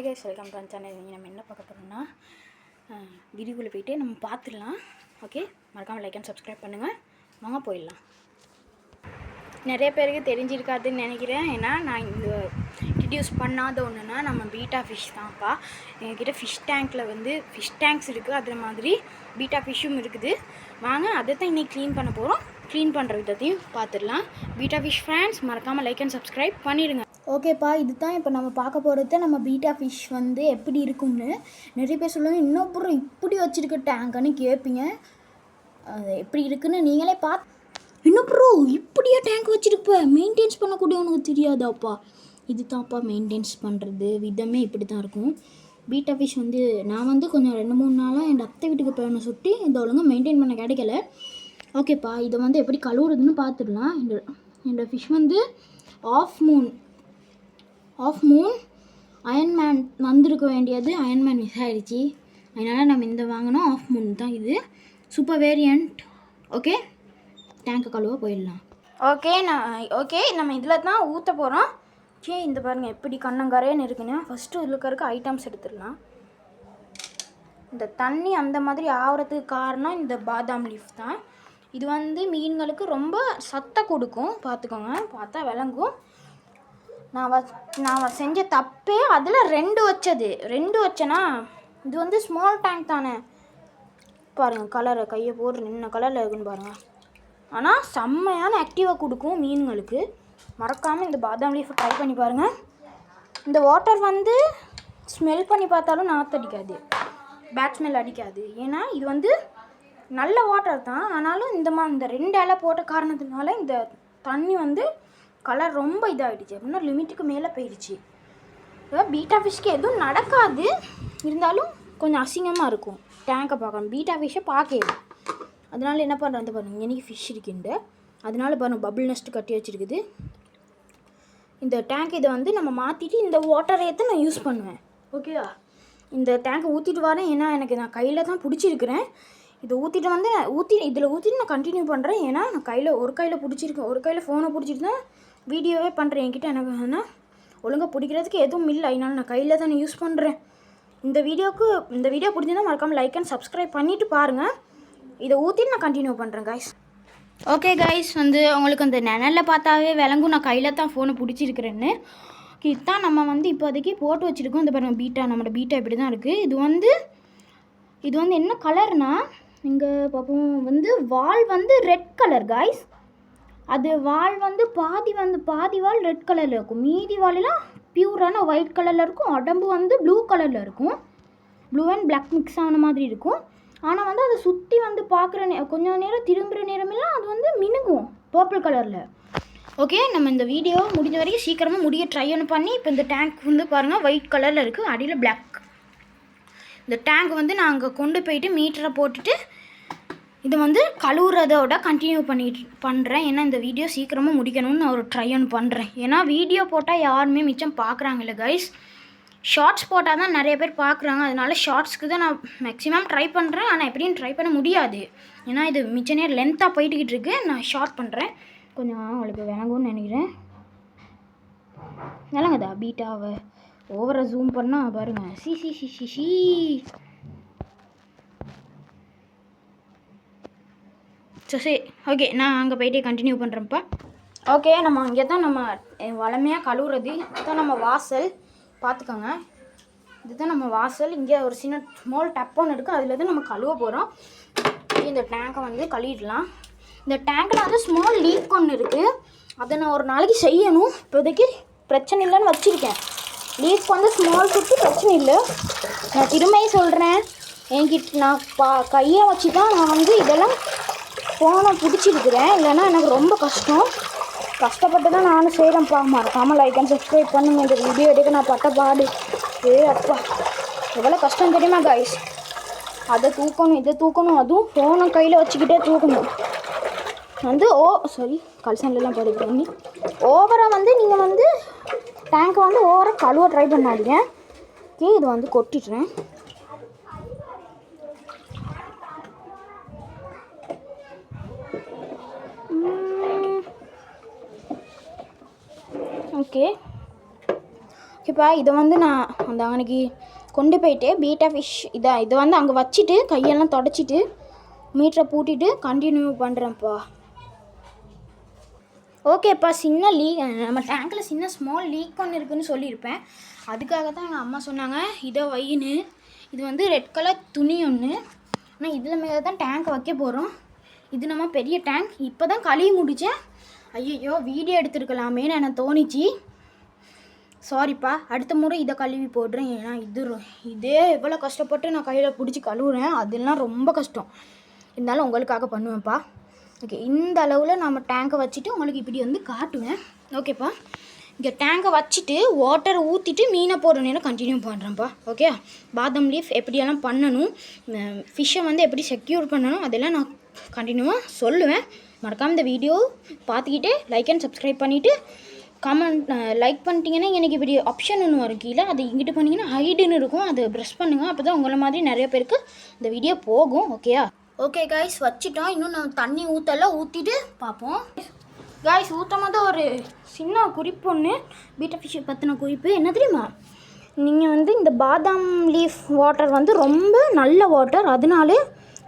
Guys welcome to channel. நீங்கள் நம்ம என்ன பார்க்க போகிறோம்னா வீடியோக்குள்ளே போய்ட்டு நம்ம பார்த்துடலாம். ஓகே, மறக்காமல் லைக் அண்ட் சப்ஸ்கிரைப் பண்ணுங்கள். வாங்க போயிடலாம். நிறைய பேருக்கு தெரிஞ்சிருக்காதுன்னு நினைக்கிறேன். ஏன்னா நான் இந்த இன்ட்ரடியூஸ் பண்ணாத ஒன்றுனா நம்ம பீட்டா ஃபிஷ் தான்ப்பா. எங்ககிட்ட ஃபிஷ் டேங்க்கில் வந்து ஃபிஷ் டேங்க்ஸ் இருக்குது, அதில் மாதிரி பீட்டா ஃபிஷ்ஷும் இருக்குது. வாங்க அதை தான் இன்றைக்கி க்ளீன் பண்ண போகிறோம். க்ளீன் பண்ணுற விதத்தையும் பார்த்துடலாம். பீட்டா ஃபிஷ் ஃப்ரெண்ட்ஸ் மறக்காமல் லைக் அண்ட் சப்ஸ்கிரைப் பண்ணிடுங்க. ஓகேப்பா, இது தான் இப்போ நம்ம பார்க்க போகிறது. நம்ம பீட்டா ஃபிஷ் வந்து எப்படி இருக்குன்னு நிறைய பேர் சொல்லுவாங்க. இன்னொப்புறம் இப்படி வச்சுருக்க டேங்க்குன்னு கேட்பீங்க. அது எப்படி இருக்குன்னு நீங்களே இன்னொப்புறம் இப்படியே டேங்க் வச்சுருப்ப மெயின்டைன்ஸ் பண்ணக்கூடிய உனக்கு தெரியாதாப்பா. இது தான்ப்பா மெயின்டைன்ஸ் பண்ணுறது விதமே இப்படி தான் இருக்கும். பீட்டா ஃபிஷ் வந்து நான் வந்து கொஞ்சம் 2-3 நாளாக என் அத்தை வீட்டுக்கு போயணும் சுட்டி இந்த ஒழுங்காக மெயின்டைன் பண்ண கிடைக்கல. ஓகேப்பா, இதை வந்து எப்படி கழுவுறதுன்னு பார்த்துடலாம். இந்த ஃபிஷ் வந்து ஆஃப் மூன் அயன்மேன் வந்திருக்க வேண்டியது, அயன்மேன் மிஸ் ஆகிடுச்சு. அதனால் நம்ம இந்த வாங்கினோம். ஆஃப் மூன் தான் இது, சூப்பர் வேரியண்ட். ஓகே, டேங்க்கு கழுவ போயிடலாம். ஓகே நம்ம இதில் தான் ஊற்ற போகிறோம். ஓகே, இந்த பாருங்கள் எப்படி கண்ணங்கரைன்னு இருக்குன்னு. ஃபஸ்ட்டு இதில் இருக்க ஐட்டம்ஸ் எடுத்துடலாம். இந்த தண்ணி அந்த மாதிரி ஆகிறதுக்கு காரணம் இந்த பாதாம் லீஃப் தான். இது வந்து மீன்களுக்கு ரொம்ப சத்தை கொடுக்கும், பார்த்துக்கோங்க, பார்த்தா விளங்கும். நான் செஞ்ச தப்பே அதில் 2 வச்சேன்னா. இது வந்து ஸ்மால் டேங்க் தானே. பாருங்கள் கலரை, கையை போடுற நின்ன கலரில் இருக்குன்னு பாருங்கள். ஆனால் செம்மையான ஆக்டிவாக கொடுக்கும் மீன்களுக்கு. மறக்காமல் இந்த பாதாம் லீஃபை ட்ரை பண்ணி பாருங்கள். இந்த வாட்டர் வந்து ஸ்மெல் பண்ணி பார்த்தாலும் நாற்றடிக்காது, பேட் ஸ்மெல் அடிக்காது. ஏன்னா இது வந்து நல்ல வாட்டர் தான். ஆனாலும் இந்த 2 இலை போட்ட காரணத்தினால இந்த தண்ணி வந்து கலர் ரொம்ப இதாகிடுச்சு, அப்படின்னா லிமிட்டுக்கு மேலே போயிடுச்சு. பீட்டா ஃபிஷ்க்கு எதுவும் நடக்காது, இருந்தாலும் கொஞ்சம் அசிங்கமாக இருக்கும். டேங்கை பார்க்கணும், பீட்டா ஃபிஷ்ஷை பார்க்கணும். அதனால என்ன பண்ணுறது பாருங்கள், இன்றைக்கி ஃபிஷ் இருக்குண்டு. அதனால பாருங்கள் பபுள் நெஸ்ட் கட்டி வச்சுருக்குது இந்த டேங்க். இதை வந்து நம்ம மாற்றிட்டு இந்த வாட்டரை ஏற்ற நான் யூஸ் பண்ணுவேன். ஓகேவா, இந்த டேங்கை ஊற்றிட்டு வரேன். ஏன்னா நான் கையில் தான் பிடிச்சிருக்கிறேன். இதை ஊற்றிட்டு வந்து இதில் ஊற்றிட்டு நான் கண்டினியூ பண்ணுறேன். ஏன்னா நான் ஒரு கையில் பிடிச்சிருக்கேன், ஒரு கையில் ஃபோனை பிடிச்சிட்டு தான் வீடியோவே பண்ணுறேன். என்கிட்ட என்ன வேணும்னா ஒழுங்காக பிடிக்கிறதுக்கு எதுவும் இல்லை, அதனால நான் கையில் தான் யூஸ் பண்ணுறேன். இந்த வீடியோ பிடிச்சிருந்தால் மறக்காமல் லைக் அண்ட் சப்ஸ்கிரைப் பண்ணிவிட்டு பாருங்கள். இதை ஊற்றிட்டு நான் கண்டினியூ பண்ணுறேன் கைஸ். ஓகே கைஸ், வந்து உங்களுக்கு அந்த நிழலில் பார்த்தாவே விளங்கும் நான் கையில் தான் ஃபோனை பிடிச்சிருக்கிறேன்னு. இதுதான் நம்ம வந்து இப்போதைக்கு போட்டு வச்சுருக்கோம். இந்த பாருங்கள் பீட்டா, நம்மளோட பீட்டா இப்படி தான் இருக்குது. இது வந்து என்ன கலர்னால், இங்கே பார்ப்போம், வந்து வால் வந்து ரெட் கலர் கைஸ். அது வால் வந்து பாதி வால் ரெட் கலரில் இருக்கும், மீதி வாலெலாம் பியூரான ஒயிட் கலரில் இருக்கும். உடம்பு வந்து ப்ளூ கலரில் இருக்கும், ப்ளூ அண்ட் பிளாக் மிக்ஸ் ஆன மாதிரி இருக்கும். ஆனால் வந்து அதை சுற்றி வந்து பார்க்குற கொஞ்சம் நேரம் திரும்புகிற நேரமெல்லாம் அது வந்து மினுங்கும் பர்பிள் கலரில். ஓகே, நம்ம இந்த வீடியோ முடிஞ்ச வரைக்கும் சீக்கிரமாக முடிய ட்ரை பண்ணி. இப்போ இந்த டேங்க் வந்து பாருங்கள் ஒயிட் கலரில் இருக்குது, அடியில் பிளாக். இந்த டேங்க் வந்து நான் அங்கே கொண்டு போயிட்டு மீட்டரை போட்டுட்டு இதை வந்து கழுவுறதோட கண்டினியூ பண்ணுறேன். ஏன்னா இந்த வீடியோ சீக்கிரமாக முடிக்கணும்னு நான் ஒரு ட்ரை பண்ணுறேன். ஏன்னா வீடியோ போட்டால் யாருமே மிச்சம் பார்க்குறாங்கல்ல கைஸ். ஷார்ட்ஸ் போட்டால் தான் நிறைய பேர் பார்க்குறாங்க. அதனால ஷார்ட்ஸ்க்கு தான் நான் மேக்ஸிமம் ட்ரை பண்ணுறேன். ஆனால் எப்படின்னு ட்ரை பண்ண முடியாது, ஏன்னா இது மிச்ச நேரம் லென்த்தாக போயிட்டுக்கிட்டு இருக்கு. நான் ஷார்ட் பண்ணுறேன், கொஞ்சம் உங்களுக்கு விளங்கும்னு நினைக்கிறேன். விளங்குதா? பீட்டாவை ஓவராக ஜூம் பண்ணால் பாருங்கள். சி சரி, ஓகே, நான் அங்கே போய்ட்டே கண்டினியூ பண்ணுறேன்ப்பா. ஓகே, நம்ம இங்கே தான் நம்ம வளமையாக கழுவுறது. இதுதான் நம்ம வாசல், பார்த்துக்கோங்க. இதுதான் நம்ம வாசல். இங்கே ஒரு சின்ன ஸ்மால் டப் ஒன்று இருக்குது, அதில் தான் நம்ம கழுவ போகிறோம். இந்த டேங்கை வந்து கழுவிடலாம். இந்த டேங்கில் வந்து ஸ்மால் லீக் ஒன்று இருக்குது, அதை நான் ஒரு நாளைக்கு செய்யணும். இப்போதைக்கு பிரச்சனை இல்லைன்னு வச்சுருக்கேன். லீக் வந்து ஸ்மால் சுற்றி பிரச்சனை இல்லை. நான் திரும்பியும் சொல்கிறேன், என்கிட்ட நான் கையை வச்சு தான் நான் வந்து இதெல்லாம் ஃபோனை பிடிச்சிருக்கிறேன். இல்லைன்னா எனக்கு ரொம்ப கஷ்டப்பட்டு தான் நானும் செய்கிறேன்ப்பா. மறக்காமல் லைக் அண்ட் சப்ஸ்கிரைப் பண்ணுங்க. இந்த வீடியோ எடுக்க நான் பட்ட பாடு அப்பா எவ்வளோ கஷ்டம் தெரியுமா கைஸ். அதை தூக்கணும், இதை தூக்கணும், அதுவும் ஃபோனை கையில் வச்சுக்கிட்டே தூக்கணும். வந்து கல்சன்லாம் போட்டு பண்ணி ஓவராக வந்து நீங்கள் வந்து டேங்கை வந்து ஓவராக கழுவ ட்ரை பண்ணாதீங்க. ஓகே, இது வந்து கொட்டிடுறேன். ஓகே, ஓகேப்பா, இதை வந்து நான் அந்த அன்னைக்கு கொண்டு போயிட்டு பீட்டா ஃபிஷ் இதை வந்து அங்கே வச்சுட்டு கையெல்லாம் தொடச்சிட்டு மீட்டரை பூட்டிட்டு கண்டினியூ பண்ணுறேன்ப்பா. ஓகேப்பா, சின்ன லீக் நம்ம டேங்கில் சின்ன ஸ்மால் லீக் ஒன்று இருக்குதுன்னு சொல்லியிருப்பேன். அதுக்காக தான் எங்கள் அம்மா சொன்னாங்க இதை வையின்னு. இது வந்து ரெட் கலர் துணி ஒன்று. ஆனால் இதில் மேலே தான் டேங்க் வைக்க போகிறோம். இது நம்ம பெரிய டேங்க். இப்போ தான் கழுவி முடித்தேன். ஐயோ வீடியோ எடுத்துருக்கலாமேன்னு எனக்கு தோணிச்சு. சாரிப்பா, அடுத்த முறை இதை கழுவி போடுறேன். ஏன்னா இதே எவ்வளோ கஷ்டப்பட்டு நான் கையில் பிடிச்சி கழுவுறேன். அதெல்லாம் ரொம்ப கஷ்டம். இருந்தாலும் உங்களுக்காக பண்ணுவேன்ப்பா. ஓகே, இந்த அளவில் நம்ம டேங்கை வச்சுட்டு உங்களுக்கு இப்படி வந்து காட்டுவேன். ஓகேப்பா, இங்கே டேங்கை வச்சுட்டு வாட்டரை ஊற்றிட்டு மீனை போடுற நேரம் கண்டினியூ பண்ணுறேன்ப்பா. ஓகே, பாதாம் லீஃப் எப்படியெல்லாம் பண்ணணும், ஃபிஷ்ஷை வந்து எப்படி செக்யூர் பண்ணணும், அதெல்லாம் நான் கண்டினியூவாக சொல்லுவேன். மறக்காமல் இந்த வீடியோ பார்த்துக்கிட்டே லைக் அண்ட் சப்ஸ்கிரைப் பண்ணிவிட்டு கமெண்ட் லைக் பண்ணிட்டீங்கன்னா எனக்கு இப்படி ஆப்ஷன் ஒன்று வரும் கீழே. அது இங்கிட்டு பண்ணிங்கன்னா ஹைடுன்னு இருக்கும். அதை ப்ரெஸ் பண்ணுங்கள். அப்போ தான் உங்களை மாதிரி நிறைய பேருக்கு இந்த வீடியோ போகும். ஓகேயா? ஓகே காய்ஸ், வச்சுட்டோம். இன்னும் நான் தண்ணி ஊற்றிட்டு பார்ப்போம். காய்ஸ், ஊற்றும் போது ஒரு சின்ன குறிப்பு ஒன்று, பீட்டா ஃபிஷ் பற்றின குறிப்பு என்ன தெரியுமா? நீங்கள் வந்து இந்த பாதாம் லீஃப் வாட்டர் வந்து ரொம்ப நல்ல வாட்டர். அதனால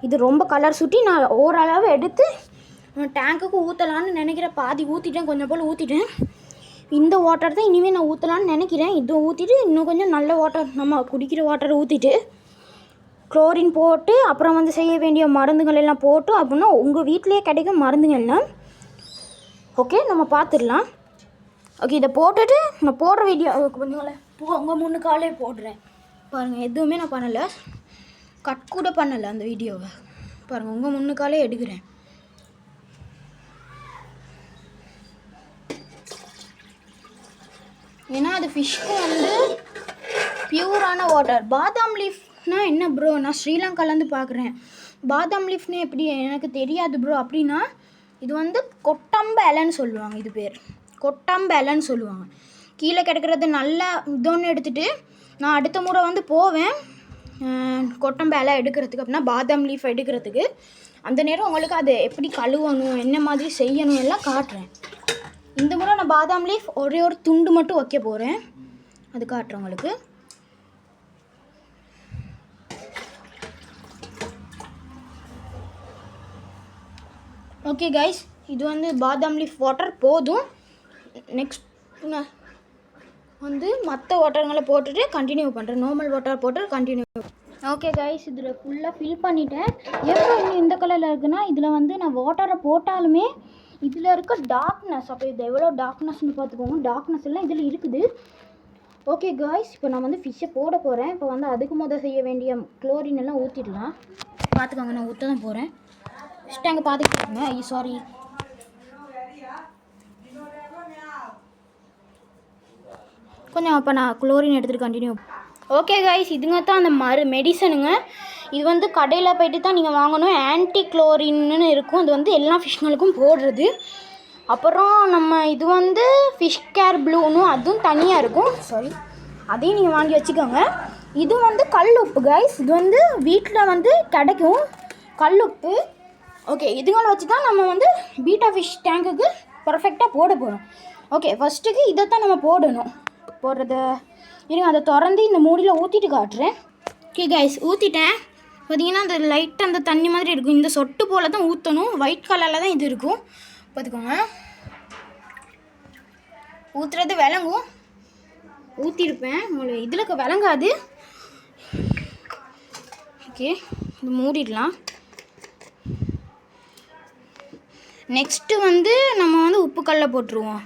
இது ரொம்ப கலர் சுட்டி நான் ஓரளவு எடுத்து டேங்குக்கு ஊற்றலான்னு நினைக்கிறேன். பாதி ஊற்றிட்டேன், கொஞ்சம் போல் ஊற்றிட்டேன். இந்த வாட்டர் தான் இனிமேல் நான் ஊற்றலான்னு நினைக்கிறேன். இதை ஊற்றிட்டு இன்னும் கொஞ்சம் நல்ல வாட்டர், நம்ம குடிக்கிற வாட்டரை ஊற்றிட்டு குளோரின் போட்டு அப்புறம் வந்து செய்ய வேண்டிய மருந்துகள் எல்லாம் போட்டு அப்படின்னா உங்கள் வீட்டிலே கிடைக்கும் மருந்துங்கள்லாம். ஓகே, நம்ம பார்த்துடலாம். ஓகே, இதை போட்டுட்டு நான் போடுற வீடியோ கொஞ்சம் உங்கள் முன்னுக்காலே போடுறேன் பாருங்கள். எதுவுமே நான் பண்ணலை, கட் கூட பண்ணலை அந்த வீடியோவை பாருங்கள். உங்கள் முன்னுக்காலே எடுக்கிறேன். ஏன்னா அது ஃபிஷ்க்கு வந்து பியூரான வாட்டர். பாதாம் லீஃப்னா என்ன ப்ரோ? நான் ஸ்ரீலங்காலேருந்து பார்க்குறேன். பாதாம் லீஃப்னு எப்படி எனக்கு தெரியாது ப்ரோ அப்படின்னா, இது வந்து கொட்டம்பு இலைன்னு சொல்லுவாங்க. இது பேர் கொட்டம்பு இலைன்னு சொல்லுவாங்க. கீழே கிடக்கிறது நல்லா இதொன்று எடுத்துகிட்டு நான் அடுத்த முறை வந்து போவேன் கொட்டம்பு இலை எடுக்கிறதுக்கு, அப்படின்னா பாதாம் லீஃப் எடுக்கிறதுக்கு. அந்த நேரம் உங்களுக்கு அதை எப்படி கழுவணும், என்ன மாதிரி செய்யணும் எல்லாம் காட்டுறேன். இந்த முறை நான் பாதாம் லீஃப் ஒரே ஒரு துண்டு மட்டும் வைக்க போகிறேன். அது காட்டுறேன் உங்களுக்கு. ஓகே கைஸ், இது வந்து பாதாம் லீஃப் வாட்டர் போதும். நெக்ஸ்ட் நான் வந்து மற்ற வாட்டருங்களை போட்டுட்டு கண்டினியூ பண்ணுறேன். நார்மல் வாட்டர் போட்டு கண்டினியூ. ஓகே கைஸ், இதில் ஃபுல்லாக ஃபில் பண்ணிட்டேன். எப்போ இன்னும் இந்த கலரில் இருக்குன்னா, இதில் வந்து நான் வாட்டரை போட்டாலுமே இதில் இருக்க டார்க்னஸ், அப்போ இது எவ்வளோ டார்க்னஸ்ன்னு பார்த்துக்கோங்க. டார்க்னஸ் எல்லாம் இதில் இருக்குது. ஓகே காய்ஸ், இப்போ நான் வந்து ஃபிஷ்ஷை போட போகிறேன். இப்போ வந்து அதுக்கு செய்ய வேண்டிய குளோரின் எல்லாம் ஊற்றிடலாம். பார்த்துக்கோங்க, நான் ஊற்ற தான் போகிறேன். ஃபஸ்ட்டு அங்கே பார்த்துக்கிட்டேங்க. ஐயோ சாரி. கொஞ்சம் அப்போ நான் குளோரின் எடுத்துகிட்டு கண்டினியூ. ஓகே காய்ஸ், இதுங்க தான் அந்த மெடிசனுங்க. இது வந்து கடையில் போய்ட்டு தான் நீங்கள் வாங்கணும். ஆன்டி குளோரின்னு இருக்கும். இது வந்து எல்லா ஃபிஷ்களுக்கும் போடுறது. அப்புறம் நம்ம இது வந்து ஃபிஷ் கேர் ப்ளூன்னு அதுவும் தனியாக இருக்கும். சாரி, அதையும் நீங்கள் வாங்கி வச்சுக்கோங்க. இது வந்து கல் உப்பு காய்ஸ். இது வந்து வீட்டில் வந்து கிடைக்கும் கல் உப்பு. ஓகே, இதுங்களை வச்சு தான் நம்ம வந்து பீட்டா ஃபிஷ் டேங்குக்கு பர்ஃபெக்டாக போட போகிறோம். ஓகே, ஃபஸ்ட்டுக்கு இதை தான் நம்ம போடணும். இருங்க, அதை திறந்து இந்த மூடியில் ஊற்றிட்டு காட்டுறேன். ஓகே கைஸ், ஊற்றிட்டேன். பார்த்தீங்கன்னா அந்த லைட்டாக அந்த தண்ணி மாதிரி இருக்கும். இந்த சொட்டு போல் தான் ஊற்றணும். ஒயிட் கலரில் தான் இது இருக்கும். பார்த்துக்கோங்க, ஊற்றுறது விளங்கும். ஊற்றிருப்பேன், உங்களுக்கு இதில் விளங்காது. ஓகே, இது மூடிடலாம். நெக்ஸ்ட்டு வந்து நம்ம வந்து உப்பு கல்லை போட்டுருவோம்.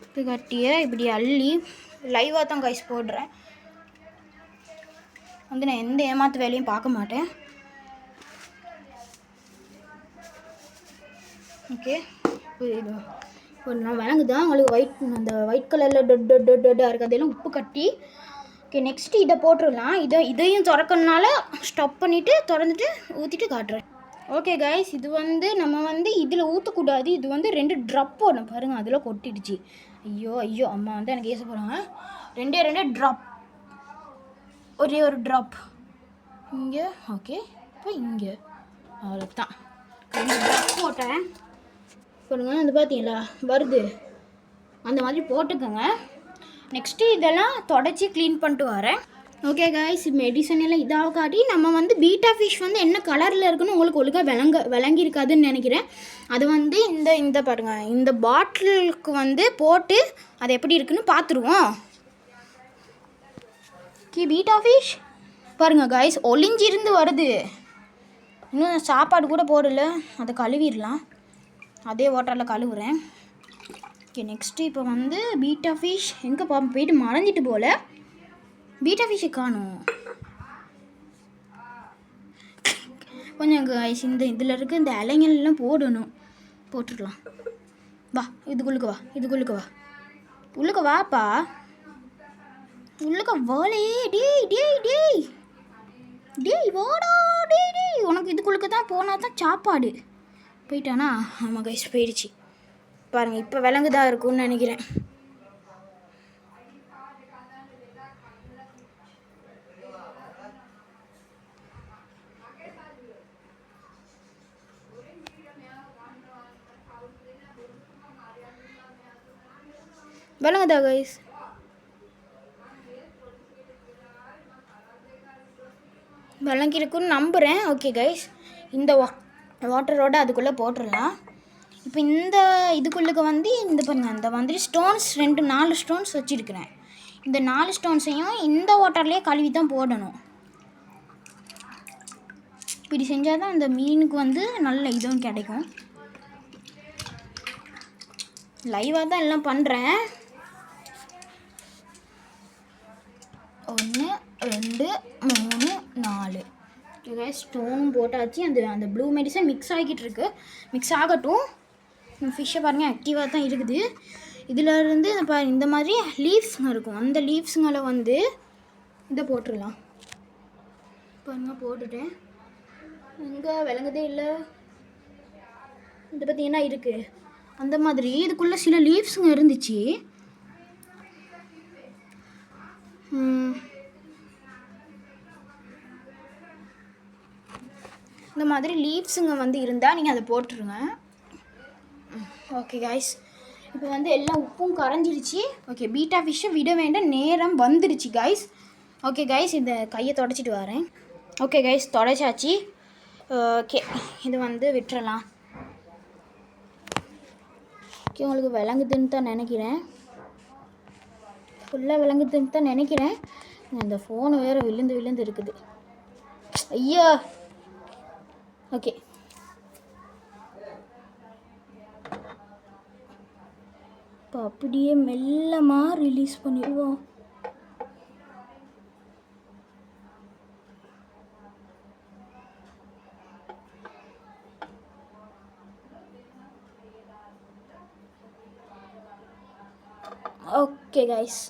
உப்பு கட்டியை இப்படி அள்ளி லைவாக தான் கைஸ் போடுறேன். வந்து நான் எந்த ஏமாத்து வேலையும் பார்க்க மாட்டேன். ஓகே, இப்போ நான் விளங்குதான் உங்களுக்கு. அந்த ஒயிட் கலரில் டொட்டாக இருக்குது, அதெல்லாம் உப்பு கட்டி. ஓகே, நெக்ஸ்ட்டு இதை போட்டுடலாம். இதையும் திறக்கணுனால ஸ்டாப் பண்ணிவிட்டு திறந்துட்டு ஊற்றிட்டு காட்டுறேன். ஓகே கைஸ், இது வந்து நம்ம வந்து இதில் ஊற்றக்கூடாது. இது வந்து 2 ட்ராப் போடணும். பாருங்கள், அதில் கொட்டிடுச்சு. ஐயோ அம்மா வந்து எனக்கு ஏச போகிறாங்க. 2 ட்ராப், ஒரே ஒரு ட்ராப் இங்கே. ஓகே, இப்போ இங்கே அவ்வளோதான். 2 ட்ராப் போட்டேன். பாருங்க, அது பார்த்தீங்களா வருது, அந்த மாதிரி போட்டுக்கோங்க. நெக்ஸ்ட்டு இதெல்லாம் தொடச்சி க்ளீன் பண்ணிட்டு வரேன். ஓகே காய்ஸ், மெடிசன் எல்லாம் இதாக காட்டி நம்ம வந்து பீட்டா ஃபிஷ் வந்து என்ன கலரில் இருக்குன்னு உங்களுக்கு ஒழுங்காக விளங்கியிருக்காதுன்னு நினைக்கிறேன். அது வந்து இந்த பாருங்க, இந்த பாட்டிலுக்கு வந்து போட்டு அது எப்படி இருக்குன்னு பார்த்துருவோம். பீட்டா ஃபிஷ் பாருங்கள் காய்ஸ், ஒளிஞ்சிருந்து வருது. இன்னும் சாப்பாடு கூட போடல, அதை கழுவிடலாம். அதே வாட்டரில் கழுவுறேன். ஓகே, நெக்ஸ்ட்டு இப்போ வந்து பீட்டா ஃபிஷ் எங்கே போயிட்டு மறைஞ்சிட்டு போல். பீட்டா ஃபிஷ்ஷை காணும் கொஞ்சம் காய்ஸ். இதில் இருக்க இந்த இலைங்கள்லாம் போடணும், போட்டுடலாம். வா, இதுக்குள்ளுக்கு வா, உள்ளுக்க வாப்பா, உள்ளுக்க வாலே. டேய் வாடா, டேய் உனக்கு இதுக்குள்ளுக்கு தான் போனால் தான் சாப்பாடு. போயிட்டானா? ஆமாம் கைஸ், போயிடுச்சு பாருங்கள். இப்போ விலங்குதான் இருக்கும்னு நினைக்கிறேன். விலங்குதா கைஸ்? விளங்கிருக்குன்னு நம்புகிறேன். ஓகே கைஸ், இந்த வாட்டரோட அதுக்குள்ளே போட்டுடலாம். இப்போ இந்த இதுக்குள்ளுக்கு வந்து இந்த பாருங்க, இந்த மாதிரி ஸ்டோன்ஸ் 4 ஸ்டோன்ஸ் வச்சுருக்கிறேன். இந்த 4 ஸ்டோன்ஸையும் இந்த வாட்டர்லேயே கழுவி தான் போடணும். இப்படி செஞ்சால் தான் அந்த மீனுக்கு வந்து நல்ல இதுவும் கிடைக்கும். லைவாக தான் எல்லாம் பண்ணுறேன். 1 2 3 4 ஸ்டோனும் போட்டாச்சு. அந்த ப்ளூ மெடிசன் மிக்ஸ் ஆகிக்கிட்டு இருக்கு. மிக்ஸ் ஆகட்டும். ஃபிஷ்ஷை பாருங்கள், ஆக்டிவாக தான் இருக்குது. இதில் இருந்து இந்த மாதிரி லீவ்ஸுங்க இருக்கும். அந்த லீவ்ஸுங்களை வந்து இதை போட்டுடலாம். பாருங்கள், போட்டுட்டேன். எங்கே விளங்குதே இல்லை. இதை பார்த்தீங்கன்னா இருக்குது. அந்த மாதிரி இதுக்குள்ளே சில லீவ்ஸுங்க இருந்துச்சு. இந்த மாதிரி லீவ்ஸுங்க வந்து இருந்தால் நீங்கள் அதை போட்டுருங்க. ஓகே காய்ஸ், இப்போ வந்து எல்லாம் உப்பும் கரைஞ்சிருச்சு. ஓகே, பீட்டா ஃபிஷ்ஷை விட வேண்டாம், நேரம் வந்துருச்சு காய்ஸ். ஓகே காய்ஸ், இந்த கையை தொடச்சிட்டு வரேன். Okay guys, தொடச்சாச்சு. ஓகே, இது வந்து விட்டுறலாம். ஓகே, உங்களுக்கு விளங்குதுன்னு தான் நினைக்கிறேன். ஃபுல்லாக விளங்குதுன்னு தான் நினைக்கிறேன். அந்த ஃபோனு வேறு விழுந்து இருக்குது. ஐயா. ஓகே, இப்போ அப்படியே மெல்லமாக ரிலீஸ் பண்ணிடுவோம். ஓகே கைஸ்,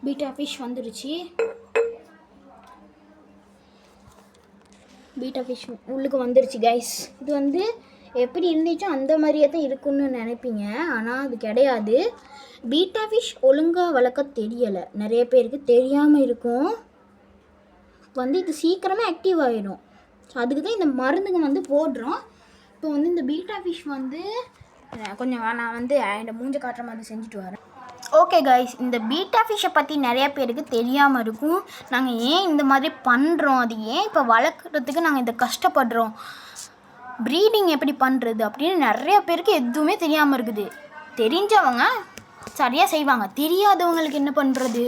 பீட்டா ஃபிஷ் வந்துடுச்சு. பீட்டா ஃபிஷ் உள்ளுக்கு வந்துடுச்சு கைஸ். இது வந்து எப்படி இருந்துச்சோ அந்த மாதிரியே தான் இருக்குன்னு நினைப்பீங்க, ஆனால் அது கிடையாது. பீட்டா ஃபிஷ் ஒழுங்காக வளர்க்க தெரியலை, நிறைய பேருக்கு தெரியாமல் இருக்கும். வந்து இது சீக்கிரமாக ஆக்டிவ் ஆகிடும். ஸோ அதுக்கு தான் இந்த மருந்துங்க வந்து போடுறோம். இப்போ வந்து இந்த பீட்டா ஃபிஷ் வந்து கொஞ்சம் நான் வந்து இந்த மூஞ்ச காட்டுற மாதிரி செஞ்சுட்டு வரேன். ஓகே கைஸ், இந்த பீட்டா ஃபிஷ்ஷை பற்றி நிறைய பேருக்கு தெரியாமல் இருக்கும். நாங்கள் ஏன் இந்த மாதிரி பண்ணுறோம், அது ஏன் இப்போ வளர்க்குறதுக்கு நாங்கள் இதை கஷ்டப்படுறோம், ப்ரீடிங் எப்படி பண்ணுறது அப்படின்னு நிறைய பேருக்கு எதுவுமே தெரியாமல் இருக்குது. தெரிஞ்சவங்க சரியாக செய்வாங்க, தெரியாதவங்களுக்கு என்ன பண்ணுறது,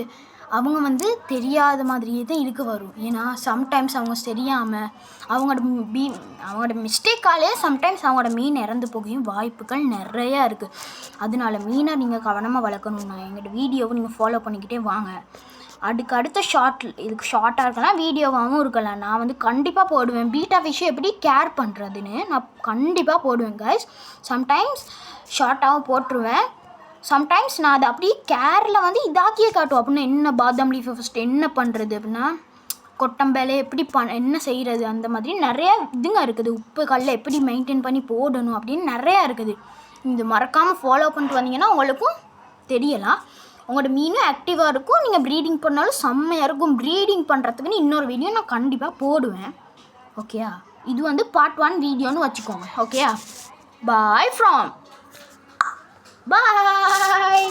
அவங்க வந்து தெரியாத மாதிரியே தான் இருக்க வரும். ஏன்னா சம்டைம்ஸ் அவங்க தெரியாமல் அவங்களோட மிஸ்டேக்காலே சம்டைம்ஸ் அவங்களோட மீன் இறந்து போகையும் வாய்ப்புகள் நிறையா இருக்குது. அதனால மீனை நீங்கள் கவனமாக வளர்க்கணுன்னா எங்களோட வீடியோவை நீங்கள் ஃபாலோ பண்ணிக்கிட்டே வாங்க. அடுத்த இதுக்கு ஷார்ட்டாக இருக்கலாம், வீடியோவாகவும் இருக்கலாம். நான் வந்து கண்டிப்பாக போடுவேன். பீட்டா ஃபிஷ்ஷை எப்படி கேர் பண்ணுறதுன்னு நான் கண்டிப்பாக போடுவேன் கைஸ். சம்டைம்ஸ் ஷார்ட்டாகவும் போட்டுருவேன். சம்டைம்ஸ் நான் அதை அப்படியே கேரில் வந்து இதாக்கியே காட்டுவோம். அப்படின்னா என்ன பாதாம் லீஃபை ஃபஸ்ட்டு என்ன பண்ணுறது அப்படின்னா கொட்டம்பேலை எப்படி என்ன செய்கிறது, அந்த மாதிரி நிறையா இதுங்க இருக்குது. உப்பு கல்லை எப்படி மெயின்டைன் பண்ணி போடணும் அப்படின்னு நிறையா இருக்குது. இது மறக்காமல் ஃபாலோ பண்ணிட்டு வந்தீங்கன்னா உங்களுக்கும் தெரியலாம். உங்களோட மீனும் ஆக்டிவாக இருக்கும். நீங்கள் ப்ரீடிங் பண்ணாலும் செம்மையாக இருக்கும். ப்ரீடிங் பண்ணுறதுக்குன்னு இன்னொரு வீடியோ நான் கண்டிப்பாக போடுவேன். ஓகேயா, இது வந்து பார்ட் 1 வீடியோன்னு வச்சுக்கோங்க. ஓகேயா, பாய் ஃப்ரம் பாய்.